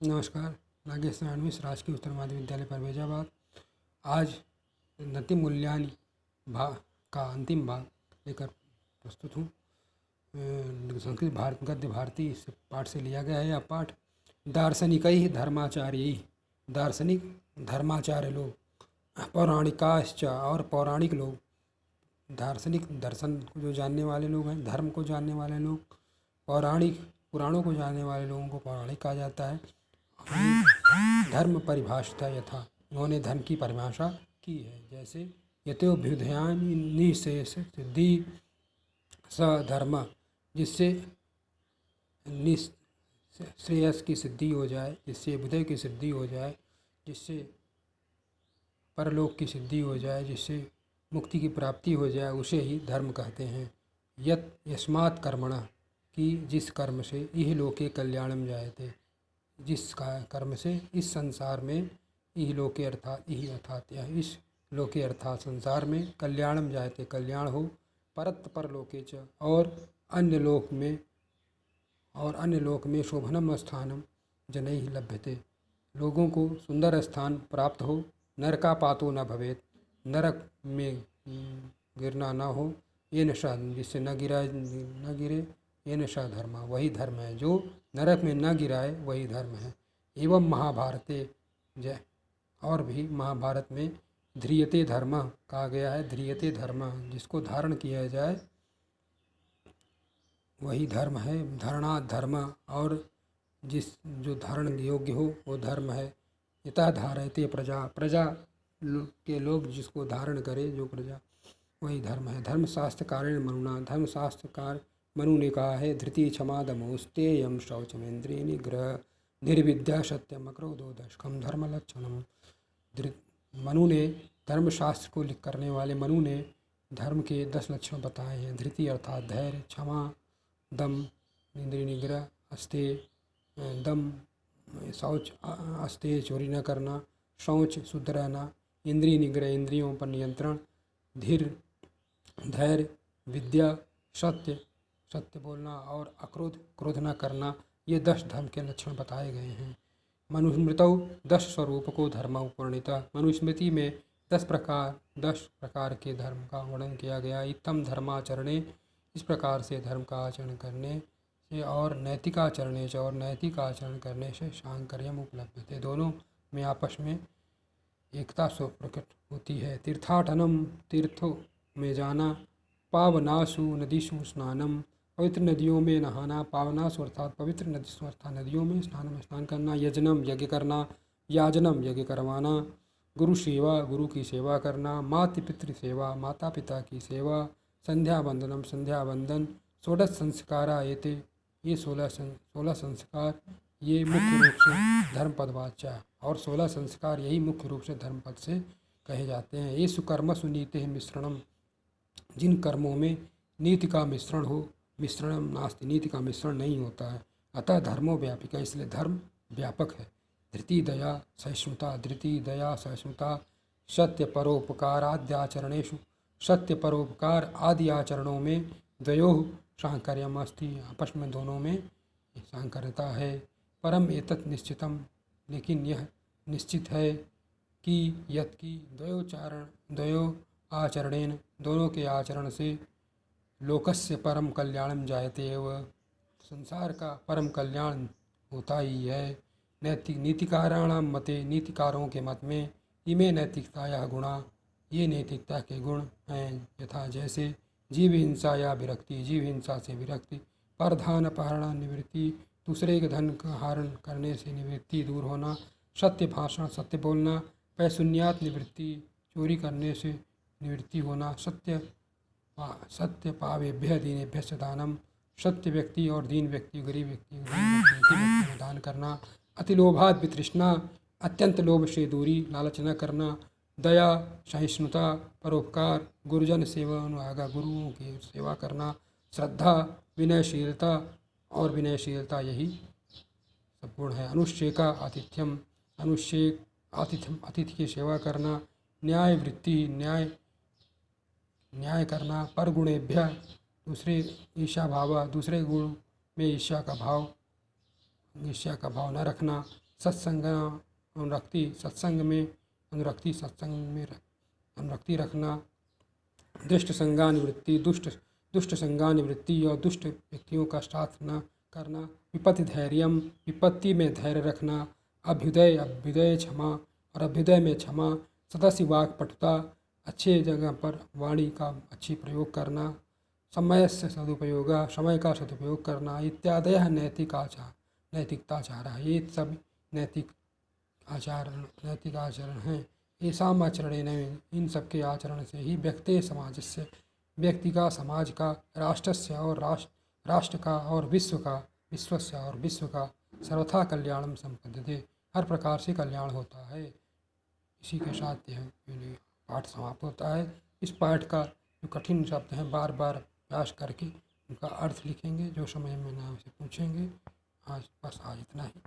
नमस्कार। नागेश नारायण मिश्र, राजकीय उच्चतर माध्यमिक विद्यालय परवेजाबाद। आज नति मूल्यानि भाग का अंतिम भाग लेकर प्रस्तुत हूँ। संस्कृत गद्य भारती इस पाठ से लिया गया है। यह पाठ दार्शनिकैः धर्माचार्यैः, दार्शनिक धर्माचार्य लोग, पौराणिकाश्च और पौराणिक लोग, दार्शनिक दर्शन को जो जानने वाले लोग हैं, धर्म को जानने वाले लोग, पौराणिक पुराणों को जानने वाले लोगों को पौराणिक कहा जाता है। धर्म परिभाषिता यथा, उन्होंने धर्म की परिभाषा की है, जैसे यतोभ्युदयानि निशेष सिद्धि स धर्म, जिससे श्रेयस की सिद्धि हो जाए, जिससे बुद्धि की सिद्धि हो जाए, जिससे परलोक की सिद्धि हो जाए, जिससे मुक्ति की प्राप्ति हो जाए, उसे ही धर्म कहते हैं। यत यस्मात् कर्मणः, कि जिस कर्म से इह लोके कल्याणम जायते, जिस कर्म से इस संसार में इह लोके अर्थात इह अर्थात यह इस लोके अर्थात संसार में कल्याणम जायते कल्याण हो, परत परलोके च और अन्य लोक में शोभनम स्थानम जनैः लभ्यते, लोगों को सुंदर स्थान प्राप्त हो, नरकापातो न भवेत, नरक में गिरना न हो, ये नशा जिससे न गिरे ये नशा धर्म, वही धर्म है। जो नरक में न गिराए वही धर्म है। एवं महाभारते जय, और भी महाभारत में ध्रियते धर्म कहा गया है। ध्रियते धर्म, जिसको धारण किया जाए वही धर्म है। धारणा धर्म, और जो धारण योग्य हो वो धर्म है। यथा धारयते प्रजा, प्रजा के लोग जिसको धारण करे, जो प्रजा, वही धर्म है। धर्मशास्त्रकारेण मनुना, धर्मशास्त्रकार मनु ने कहा है, धृति क्षमा दमोस्तेयम शौचमेन्द्रिय निग्रह निर्विद्या सत्यम अक्रोधो दशकम धर्म लक्षणम। मनु ने, धर्मशास्त्र को लिख करने वाले मनु ने धर्म के 10 लक्षण बताए हैं। धृति अर्थात धैर्य, क्षमा, दम इंद्रिय निग्रह, अस्तेय दम, शौच अस्तेय चोरी न करना, शौच शुद्ध रहना, इंद्रिय निग्रह इंद्रियों पर नियंत्रण, धीर धैर्य, विद्या, सत्य सत्य बोलना, और अक्रोध क्रोध न करना, ये 10 धर्म के लक्षण बताए गए हैं। मनुस्मृतौ 10 स्वरूप को धर्म उपवर्णिता, मनुस्मृति में 10 प्रकार के धर्म का वर्णन किया गया। इत्थम धर्माचरणे, इस प्रकार से धर्म का आचरण करने से, और नैतिकाचरणे से, और नैतिक आचरण करने से सांकर्यम उपलब्ध थे, दोनों में आपस में एकता स्व प्रकट होती है। तीर्थाटनम, तीर्थों में जाना, पावनासु नदीसु स्नानम, पवित्र नदियों में नहाना, पावनासु अर्थात पवित्र नदीसु अर्थात नदियों में स्नान करना, यजनम यज्ञ करना, याजनम यज्ञ करवाना, गुरु सेवा गुरु की सेवा करना, मातृ पितृ सेवा माता पिता की सेवा, संध्या वंदनम संध्या वंदन, षोडश संस्कारा एते, ये 16 संस्कार ये मुख्य रूप से धर्म पदवाच्या, और 16 संस्कार यही मुख्य रूप से धर्म पद से कहे जाते हैं। ये सुकर्मसु नीति मिश्रणम, जिन कर्मों में नीति का मिश्रण हो, मिश्रणम नास्ति, नीति का मिश्रण नहीं होता है, अतः धर्मो व्यापिका, इसलिए धर्म व्यापक है। धृति दया सहिष्णुता, धृति दया सहिष्णुता, सत्य परोपकार आदि आचरणेषु, सत्य परोपकार आदि आचरणों में द्वयोः सांकर्यम अस्ति, आपस में दोनों में सांकर्यता है। परम एतत् निश्चितम, लेकिन यह निश्चित है कि यत् की द्वयो आचरणेन, दोनों के आचरण से, लोकस्य परम कल्याणम जायते एव, संसार का परम कल्याण होता ही है। नीतिकाराणाम मते, नीतिकारों के मत में, इमे नैतिकताया गुणा, ये नैतिकता के गुण हैं, यथा जैसे जीव हिंसा या विरक्ति, जीव हिंसा से विरक्ति, परधान अपहरण निवृत्ति, दूसरे के धन का हरण करने से निवृत्ति दूर होना, सत्य भाषण सत्य बोलना, पैशून्यात निवृत्ति, चोरी करने से निवृत्ति होना, सत्य पावेभ्य दीनेभ्य दानम, सत्य व्यक्ति और दीन व्यक्ति गरीब व्यक्ति को दान करना, अतिलोभात वितृष्णा, अत्यंत लोभ से दूरी, लालच न करना, दया सहिष्णुता, परोपकार, गुरुजन सेवा अनुरागा, गुरुओं की सेवा करना, श्रद्धा, विनयशीलता, और विनयशीलता यही सब गुण है। अनुष्ठेका आतिथ्यम, अतिथि की सेवा करना, न्याय वृत्ति, न्याय करना, पर गुणेभ्य, दूसरे ईर्ष्या भाव, दूसरे गुण में ईर्ष्या का भाव न रखना, सत्संग अनुरक्ति सत्संग में अनुरक्ति सत्संग में अनुरक्ति रखना, दुष्ट संगानिवृत्ति दुष्ट संगानिवृत्ति और दुष्ट व्यक्तियों का साथ न करना, विपत्ति धैर्यम विपत्ति में धैर्य रखना, अभ्युदय क्षमा और अभ्युदय में क्षमा, सदस्य वाक्पटुता अच्छे जगह पर वाणी का अच्छी प्रयोग करना, समय से सदुपयोग समय का सदुपयोग करना इत्यादि नैतिकताचार ये सब नैतिक आचरण हैं। येषाम् आचरणेन इन सब के आचरण से ही व्यक्ति का समाज का राष्ट्र का और विश्व का सर्वथा कल्याणम संपद्यते हर प्रकार से कल्याण होता है। इसी के साथ यह पाठ समाप्त होता है। इस पाठ का जो कठिन शब्द हैं बार बार अभ्यास करके उनका अर्थ लिखेंगे, जो समय में ना उसे पूछेंगे। आज बस आज इतना ही।